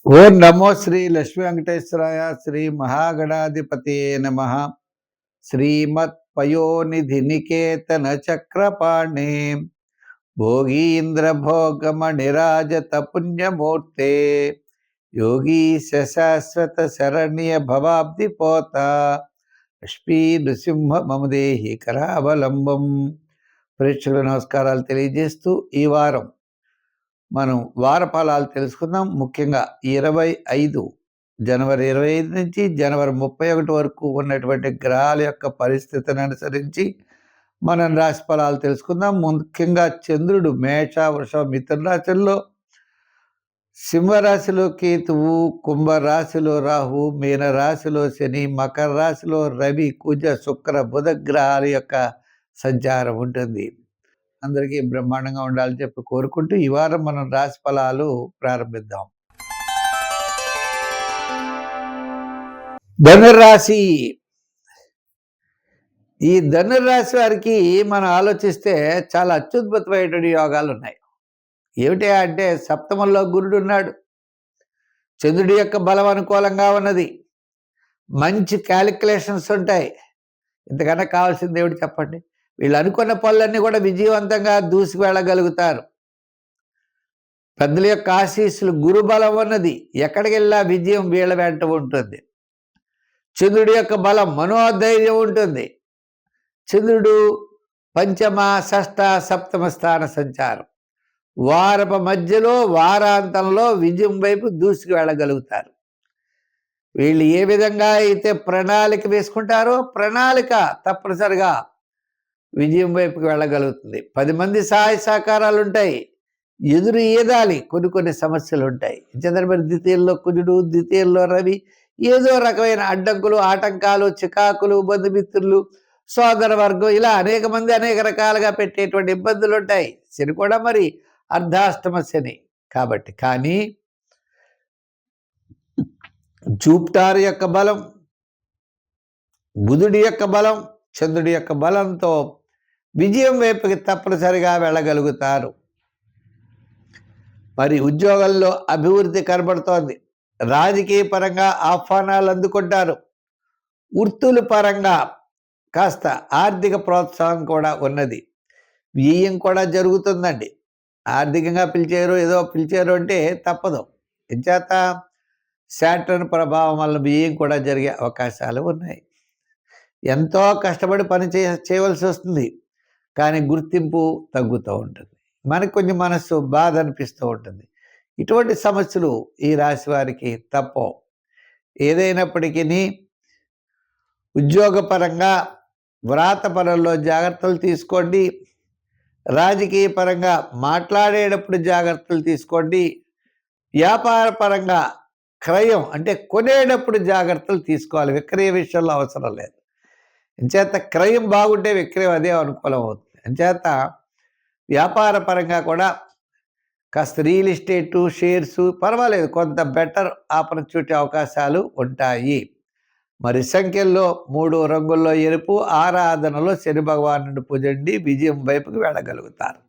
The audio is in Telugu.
ఓం నమో శ్రీ లక్ష్మీ వెంకటేశ్వరాయ శ్రీ మహాగణాధిపతియే నమః. శ్రీమత్ పయోనిధి నికేతన చక్రపాణే భోగీంద్ర భోగమణిరాజత పుణ్యమూర్తే యోగీశ శాశ్వత శరణ్య భవాబ్ది పోత లక్ష్మీ నృసింహ మమదేహి కరావలంబం. ప్రేక్షకుల నమస్కారాలు తెలియజేస్తూ ఈ వారం మనం వార ఫలాలు తెలుసుకుందాం. ముఖ్యంగా 25 జనవరి 25 నుంచి జనవరి 31 వరకు ఉన్నటువంటి గ్రహాల యొక్క పరిస్థితిని అనుసరించి మనం రాశి ఫలాలు తెలుసుకుందాం. ముఖ్యంగా చంద్రుడు మేష, వృషభ, మిథున రాశుల్లో, సింహరాశిలో కేతువు, కుంభరాశిలో రాహు, మీన రాశిలో శని, మకర రాశిలో రవి, కుజ, శుక్ర, బుధ గ్రహాల యొక్క సంచారం ఉంటుంది. అందరికీ బ్రహ్మాండంగా ఉండాలని చెప్పి కోరుకుంటూ ఈ వారం మనం రాశి ఫలాలు ప్రారంభిద్దాం. ధనుర్రాశి. ఈ ధనుర్రాశి వారికి మనం ఆలోచిస్తే చాలా అత్యద్భుతమైనటువంటి యోగాలు ఉన్నాయి. ఏమిటి అంటే సప్తమంలో గురుడు ఉన్నాడు. చంద్రుడి యొక్క బలం అనుకూలంగా ఉన్నది. మంచి క్యాలిక్యులేషన్స్ ఉంటాయి. ఇంతకన్నా కావాల్సింది ఏమిటి చెప్పండి? వీళ్ళు అనుకున్న పనులన్నీ కూడా విజయవంతంగా దూసుకు వెళ్ళగలుగుతారు. పెద్దల యొక్క ఆశీస్సులు, గురుబలం ఉన్నది. ఎక్కడికి వెళ్ళినా విజయం వీళ్ళ వెంట ఉంటుంది. చంద్రుడి యొక్క బలం, మనోధైర్యం ఉంటుంది. చంద్రుడు పంచమ, షష్ఠ, సప్తమ స్థాన సంచారం. వారపు మధ్యలో, వారాంతంలో విజయం వైపు దూసుకు వెళ్ళగలుగుతారు. వీళ్ళు ఏ విధంగా అయితే ప్రణాళిక వేసుకుంటారో ప్రణాళిక తప్పనిసరిగా విజయం వైపుకి వెళ్ళగలుగుతుంది. 10 మంది సహాయ సహకారాలు ఉంటాయి. ఎదురు ఈదాలి. కొన్ని సమస్యలు ఉంటాయి. చంద్రబాబు ద్వితీయంలో కుజుడు, ద్వితీయంలో రవి, ఏదో రకమైన అడ్డంకులు, ఆటంకాలు, చికాకులు, బంధుమిత్రులు, సోదర వర్గం, ఇలా అనేక మంది అనేక రకాలుగా పెట్టేటువంటి ఇబ్బందులు ఉంటాయి. శని కూడా మరి అర్ధాష్టమ శని కాబట్టి. కానీ జూపిటర్ యొక్క బలం, బుధుడి యొక్క బలం, చంద్రుడి యొక్క బలంతో విజయం వైపుకి తప్పనిసరిగా వెళ్ళగలుగుతారు. మరి ఉద్యోగంలో అభివృద్ధి కనబడుతోంది. రాజకీయ పరంగా ఆహ్వానాలు అందుకుంటారు. వృత్తుల పరంగా కాస్త ఆర్థిక ప్రోత్సాహం కూడా ఉన్నది. వ్యయం కూడా జరుగుతుందండి. ఆర్థికంగా ఏదో పిలిచారు అంటే తప్పదు. ఎంచేత శాటర్న్ ప్రభావం వల్ల వ్యయం కూడా జరిగే అవకాశాలు ఉన్నాయి. ఎంతో కష్టపడి పని చేయవలసి వస్తుంది. కానీ గుర్తింపు తగ్గుతూ ఉంటుంది. మనకు కొంచెం మనస్సు బాధ అనిపిస్తూ ఉంటుంది. ఇటువంటి సమస్యలు ఈ రాశి వారికి తప్పవు. ఏదైనప్పటికీ ఉద్యోగపరంగా, వ్రాత పనుల్లో జాగ్రత్తలు తీసుకోండి. రాజకీయ పరంగా మాట్లాడేటప్పుడు జాగ్రత్తలు తీసుకోండి. వ్యాపార పరంగా క్రయం అంటే కొనేటప్పుడు జాగ్రత్తలు తీసుకోవాలి. విక్రయ విషయంలో అవసరం లేదు. అంచేత క్రయం బాగుంటే విక్రయం అదే అనుకూలం అవుతుంది. అంచేత వ్యాపార పరంగా కూడా కాస్త రియల్ ఎస్టేటు, షేర్సు పర్వాలేదు, కొంత బెటర్ ఆపర్చునిటీ అవకాశాలు ఉంటాయి. మరి సంఖ్యల్లో 3 రంగుల్లో ఎరుపు, ఆరాధనలో శని భగవానుడి పూజండి, విజయం వైపుకి వెళ్ళగలుగుతారు.